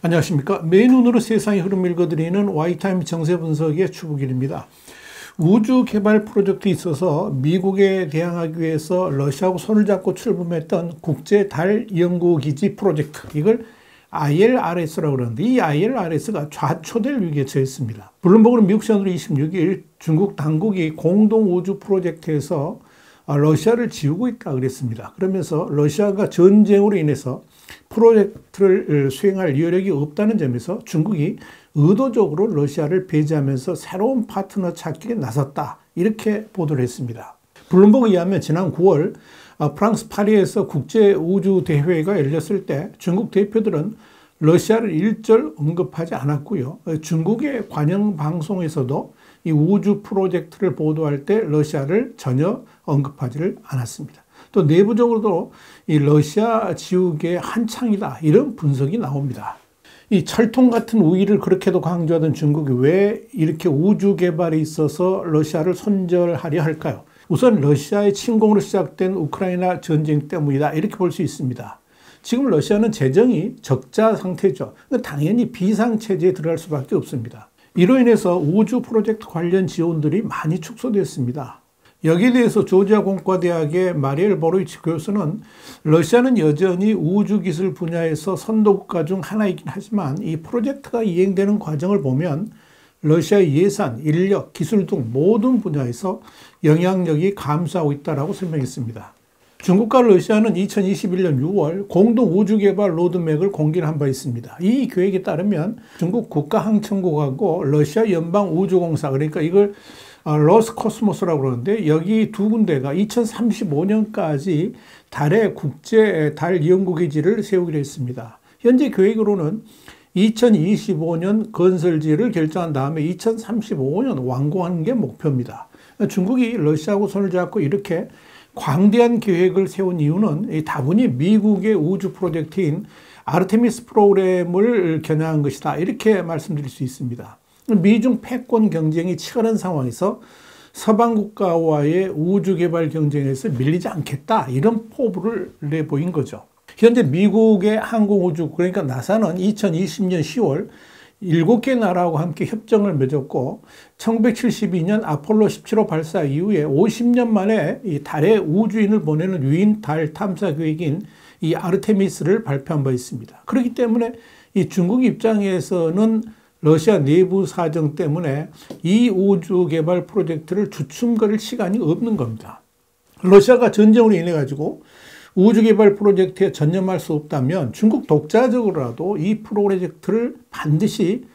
안녕하십니까. 맨눈으로 세상의 흐름 읽어드리는 와이타임 정세 분석의 추부길입니다. 우주 개발 프로젝트에 있어서 미국에 대항하기 위해서 러시아하고 손을 잡고 출범했던 국제 달 연구기지 프로젝트, 이걸 ILRS라고 그러는데, 이 ILRS가 좌초될 위기에 처했습니다. 블룸버그는 미국 시간으로 26일 중국 당국이 공동 우주 프로젝트에서 러시아를 지우고 있다 그랬습니다. 그러면서 러시아가 전쟁으로 인해서 프로젝트를 수행할 여력이 없다는 점에서 중국이 의도적으로 러시아를 배제하면서 새로운 파트너 찾기에 나섰다, 이렇게 보도를 했습니다. 블룸버그에 의하면 지난 9월 프랑스 파리에서 국제우주대회가 열렸을 때 중국 대표들은 러시아를 일절 언급하지 않았고요. 중국의 관영 방송에서도 이 우주 프로젝트를 보도할 때 러시아를 전혀 언급하지를 않았습니다. 또 내부적으로도 이 러시아 지우개 한창이다, 이런 분석이 나옵니다. 이 철통 같은 우위를 그렇게도 강조하던 중국이 왜 이렇게 우주 개발에 있어서 러시아를 손절하려 할까요? 우선 러시아의 침공으로 시작된 우크라이나 전쟁 때문이다, 이렇게 볼 수 있습니다. 지금 러시아는 재정이 적자 상태죠. 당연히 비상체제에 들어갈 수밖에 없습니다. 이로 인해서 우주 프로젝트 관련 지원들이 많이 축소됐습니다. 여기에 대해서 조지아 공과대학의 마리엘 보로이치 교수는 러시아는 여전히 우주기술 분야에서 선도국가 중 하나이긴 하지만 이 프로젝트가 이행되는 과정을 보면 러시아의 예산, 인력, 기술 등 모든 분야에서 영향력이 감소하고 있다고 설명했습니다. 중국과 러시아는 2021년 6월 공동 우주개발 로드맵을 공개를 한 바 있습니다. 이 계획에 따르면 중국 국가항천국하고 러시아 연방우주공사, 그러니까 이걸 로스코스모스라고 그러는데, 여기 두 군데가 2035년까지 달에 국제 달 연구기지를 세우기로 했습니다. 현재 계획으로는 2025년 건설지를 결정한 다음에 2035년 완공하는 게 목표입니다. 중국이 러시아하고 손을 잡고 이렇게 광대한 계획을 세운 이유는 다분히 미국의 우주 프로젝트인 아르테미스 프로그램을 겨냥한 것이다, 이렇게 말씀드릴 수 있습니다. 미중 패권 경쟁이 치열한 상황에서 서방 국가와의 우주 개발 경쟁에서 밀리지 않겠다, 이런 포부를 내보인 거죠. 현재 미국의 항공우주국, 그러니까 나사는 2020년 10월 7개 나라하고 함께 협정을 맺었고 1972년 아폴로 17호 발사 이후에 50년 만에 이 달에 우주인을 보내는 유인 달 탐사 계획인 이 아르테미스를 발표한 바 있습니다. 그렇기 때문에 이 중국 입장에서는 러시아 내부 사정 때문에 이 우주 개발 프로젝트를 주춤거릴 시간이 없는 겁니다. 러시아가 전쟁으로 인해 가지고 우주 개발 프로젝트에 전념할 수 없다면 중국 독자적으로라도 이 프로젝트를 반드시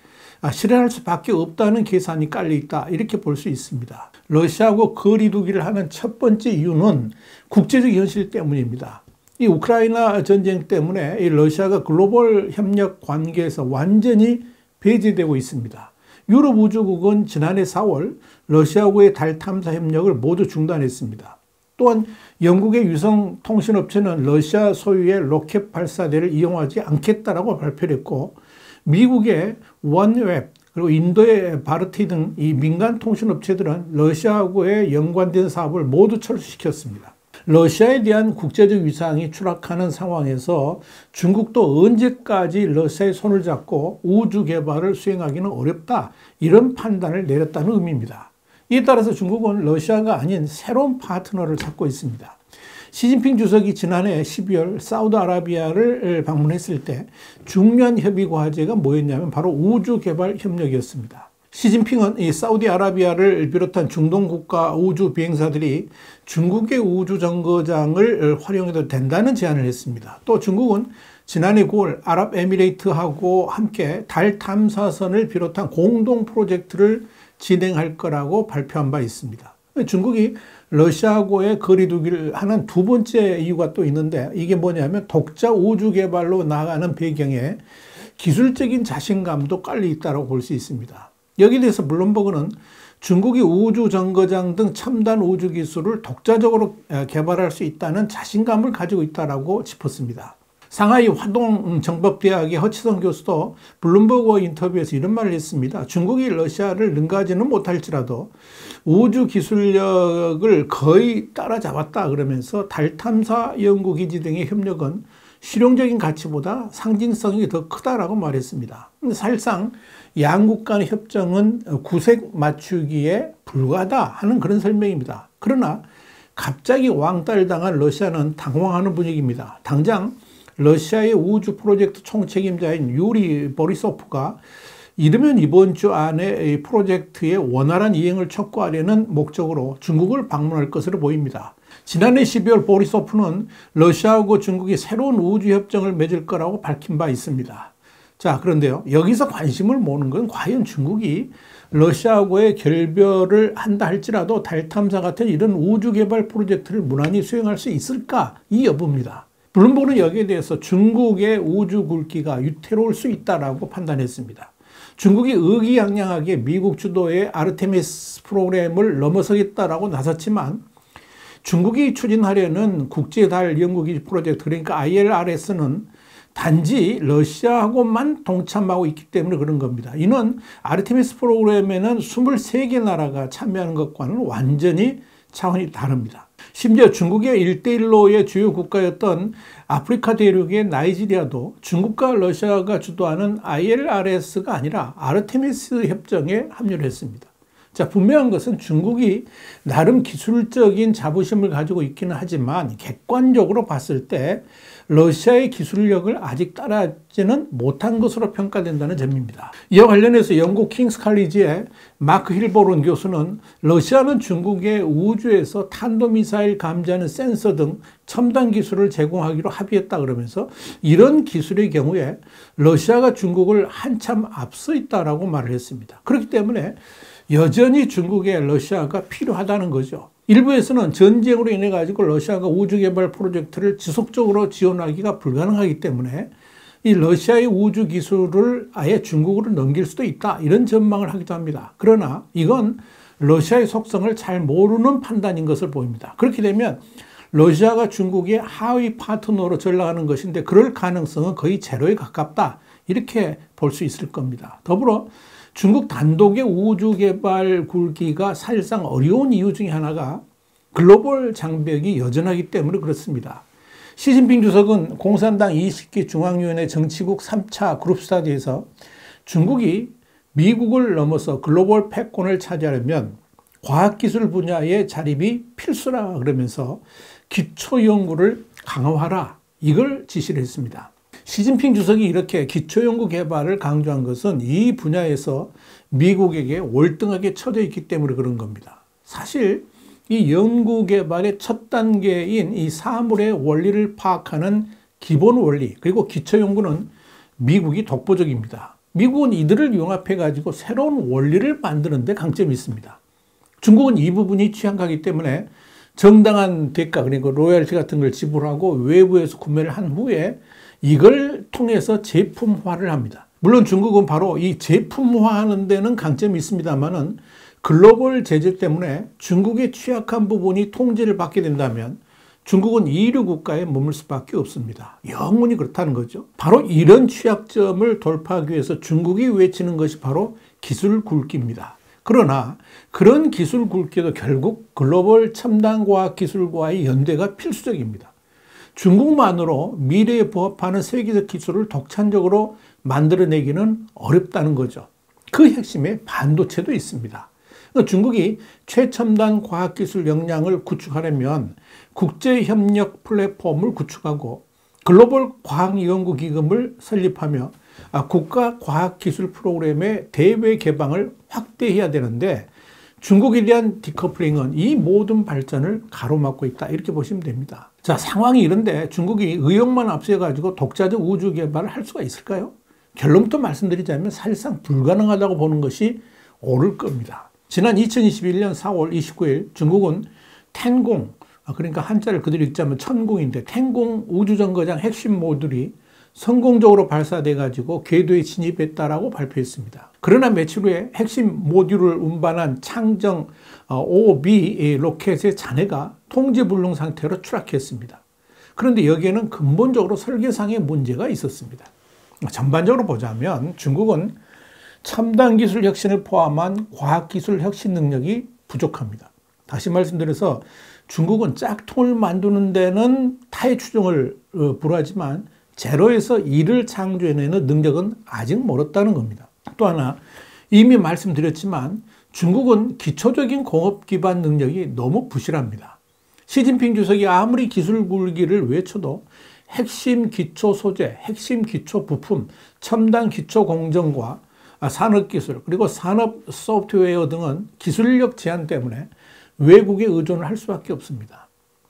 실현할 수밖에 없다는 계산이 깔려 있다, 이렇게 볼 수 있습니다. 러시아하고 거리두기를 하는 첫 번째 이유는 국제적 현실 때문입니다. 이 우크라이나 전쟁 때문에 이 러시아가 글로벌 협력 관계에서 완전히 배제되고 있습니다. 유럽 우주국은 지난해 4월 러시아하고의 달 탐사 협력을 모두 중단했습니다. 또한 영국의 유성 통신업체는 러시아 소유의 로켓 발사대를 이용하지 않겠다라고 발표를 했고, 미국의 원웹, 그리고 인도의 바르티 등 이 민간 통신업체들은 러시아하고의 연관된 사업을 모두 철수시켰습니다. 러시아에 대한 국제적 위상이 추락하는 상황에서 중국도 언제까지 러시아의 손을 잡고 우주 개발을 수행하기는 어렵다, 이런 판단을 내렸다는 의미입니다. 이에 따라서 중국은 러시아가 아닌 새로운 파트너를 찾고 있습니다. 시진핑 주석이 지난해 12월 사우디아라비아를 방문했을 때 중요한 협의 과제가 뭐였냐면 바로 우주 개발 협력이었습니다. 시진핑은 이 사우디아라비아를 비롯한 중동 국가 우주 비행사들이 중국의 우주 정거장을 활용해도 된다는 제안을 했습니다. 또 중국은 지난해 9월 아랍에미레이트하고 함께 달 탐사선을 비롯한 공동 프로젝트를 진행할 거라고 발표한 바 있습니다. 중국이 러시아하고의 거리두기를 하는 두 번째 이유가 또 있는데, 이게 뭐냐면 독자 우주 개발로 나아가는 배경에 기술적인 자신감도 깔려 있다고 볼 수 있습니다. 여기에 대해서 블룸버그는 중국이 우주 정거장 등 첨단 우주 기술을 독자적으로 개발할 수 있다는 자신감을 가지고 있다고 짚었습니다. 상하이 화동정법대학의 허치성 교수도 블룸버그 인터뷰에서 이런 말을 했습니다. 중국이 러시아를 능가하지는 못할지라도 우주 기술력을 거의 따라잡았다 그러면서 달 탐사 연구기지 등의 협력은 실용적인 가치보다 상징성이 더 크다라고 말했습니다. 근데 사실상 양국 간의 협정은 구색 맞추기에 불과하다 하는 그런 설명입니다. 그러나 갑자기 왕따를 러시아는 당황하는 분위기입니다. 당장 러시아의 우주 프로젝트 총책임자인 유리 보리소프가 이르면 이번 주 안에 이 프로젝트의 원활한 이행을 촉구하려는 목적으로 중국을 방문할 것으로 보입니다. 지난해 12월 보리소프는 러시아하고 중국이 새로운 우주협정을 맺을 거라고 밝힌 바 있습니다. 자, 그런데요, 여기서 관심을 모으는 건 과연 중국이 러시아하고의 결별을 한다 할지라도 달 탐사 같은 이런 우주 개발 프로젝트를 무난히 수행할 수 있을까? 이 여부입니다. 블룸버그는 여기에 대해서 중국의 우주 굴기가 위태로울 수 있다라고 판단했습니다. 중국이 의기양양하게 미국 주도의 아르테미스 프로그램을 넘어서겠다라고 나섰지만 중국이 추진하려는 국제달 연구기지 프로젝트, 그러니까 ILRS는 단지 러시아하고만 동참하고 있기 때문에 그런 겁니다. 이는 아르테미스 프로그램에는 23개 나라가 참여하는 것과는 완전히 차원이 다릅니다. 심지어 중국의 1대1로의 주요 국가였던 아프리카 대륙의 나이지리아도 중국과 러시아가 주도하는 ILRS가 아니라 아르테미스 협정에 합류를 했습니다. 자, 분명한 것은 중국이 나름 기술적인 자부심을 가지고 있기는 하지만 객관적으로 봤을 때 러시아의 기술력을 아직 따라하지는 못한 것으로 평가된다는 점입니다. 이와 관련해서 영국 킹스 칼리지의 마크 힐보론 교수는 러시아는 중국의 우주에서 탄도미사일 감지하는 센서 등 첨단 기술을 제공하기로 합의했다 그러면서 이런 기술의 경우에 러시아가 중국을 한참 앞서 있다라고 말을 했습니다. 그렇기 때문에 여전히 중국에 러시아가 필요하다는 거죠. 일부에서는 전쟁으로 인해 가지고 러시아가 우주 개발 프로젝트를 지속적으로 지원하기가 불가능하기 때문에 이 러시아의 우주 기술을 아예 중국으로 넘길 수도 있다, 이런 전망을 하기도 합니다. 그러나 이건 러시아의 속성을 잘 모르는 판단인 것을 보입니다. 그렇게 되면 러시아가 중국의 하위 파트너로 전락하는 것인데 그럴 가능성은 거의 제로에 가깝다, 이렇게 볼 수 있을 겁니다. 더불어 중국 단독의 우주 개발 굴기가 사실상 어려운 이유 중에 하나가 글로벌 장벽이 여전하기 때문에 그렇습니다. 시진핑 주석은 공산당 20기 중앙위원회 정치국 3차 그룹 스터디에서 중국이 미국을 넘어서 글로벌 패권을 차지하려면 과학기술 분야의 자립이 필수라 그러면서 기초연구를 강화하라, 이걸 지시를 했습니다. 시진핑 주석이 이렇게 기초연구 개발을 강조한 것은 이 분야에서 미국에게 월등하게 처져 있기 때문에 그런 겁니다. 사실 이 연구 개발의 첫 단계인 이 사물의 원리를 파악하는 기본 원리, 그리고 기초연구는 미국이 독보적입니다. 미국은 이들을 융합해 가지고 새로운 원리를 만드는 데 강점이 있습니다. 중국은 이 부분이 취약하기 때문에 정당한 대가, 그러니까 로열티 같은 걸 지불하고 외부에서 구매를 한 후에 이걸 통해서 제품화를 합니다. 물론 중국은 바로 이 제품화하는 데는 강점이 있습니다만은 글로벌 제재 때문에 중국의 취약한 부분이 통제를 받게 된다면 중국은 이류 국가에 머물 수밖에 없습니다. 영원히 그렇다는 거죠. 바로 이런 취약점을 돌파하기 위해서 중국이 외치는 것이 바로 기술 굴기입니다. 그러나 그런 기술 굴기도 결국 글로벌 첨단 과학 기술과의 연대가 필수적입니다. 중국만으로 미래에 부합하는 세계적 기술을 독창적으로 만들어내기는 어렵다는 거죠. 그 핵심에 반도체도 있습니다. 그러니까 중국이 최첨단 과학기술 역량을 구축하려면 국제협력 플랫폼을 구축하고 글로벌 과학연구기금을 설립하며 국가과학기술 프로그램의 대외 개방을 확대해야 되는데 중국에 대한 디커플링은 이 모든 발전을 가로막고 있다, 이렇게 보시면 됩니다. 자, 상황이 이런데 중국이 의욕만 앞세워가지고 독자적 우주 개발을 할 수가 있을까요? 결론부터 말씀드리자면 사실상 불가능하다고 보는 것이 옳을 겁니다. 지난 2021년 4월 29일 중국은 텐공, 그러니까 한자를 그대로 읽자면 천공인데 텐공 우주정거장 핵심 모듈이 성공적으로 발사돼 가지고 궤도에 진입했다라고 발표했습니다. 그러나 며칠 후에 핵심 모듈을 운반한 창정 OB 로켓의 잔해가 통제불능 상태로 추락했습니다. 그런데 여기에는 근본적으로 설계상의 문제가 있었습니다. 전반적으로 보자면 중국은 첨단 기술 혁신을 포함한 과학기술 혁신 능력이 부족합니다. 다시 말씀드려서 중국은 짝퉁을 만드는 데는 타의 추종을 불허하지만 제로에서 일을 창조해내는 능력은 아직 멀었다는 겁니다. 또 하나, 이미 말씀드렸지만 중국은 기초적인 공업 기반 능력이 너무 부실합니다. 시진핑 주석이 아무리 기술 굴기를 외쳐도 핵심 기초 소재, 핵심 기초 부품, 첨단 기초 공정과 산업기술, 그리고 산업 소프트웨어 등은 기술력 제한 때문에 외국에 의존을 할 수밖에 없습니다.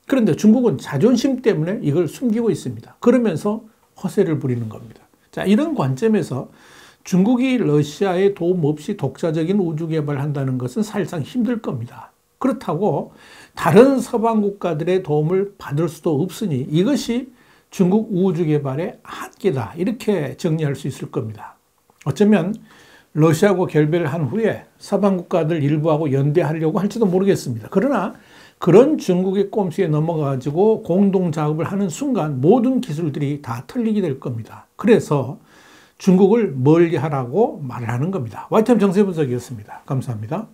그런데 중국은 자존심 때문에 이걸 숨기고 있습니다. 그러면서 허세를 부리는 겁니다. 자, 이런 관점에서 중국이 러시아의 도움 없이 독자적인 우주 개발을 한다는 것은 사실상 힘들 겁니다. 그렇다고 다른 서방 국가들의 도움을 받을 수도 없으니 이것이 중국 우주 개발의 한계다, 이렇게 정리할 수 있을 겁니다. 어쩌면 러시아하고 결별을 한 후에 서방 국가들 일부하고 연대하려고 할지도 모르겠습니다. 그러나 그런 중국의 꼼수에 넘어가지고 공동 작업을 하는 순간 모든 기술들이 다 털리게 될 겁니다. 그래서 중국을 멀리하라고 말을 하는 겁니다. YTN 정세 분석이었습니다. 감사합니다.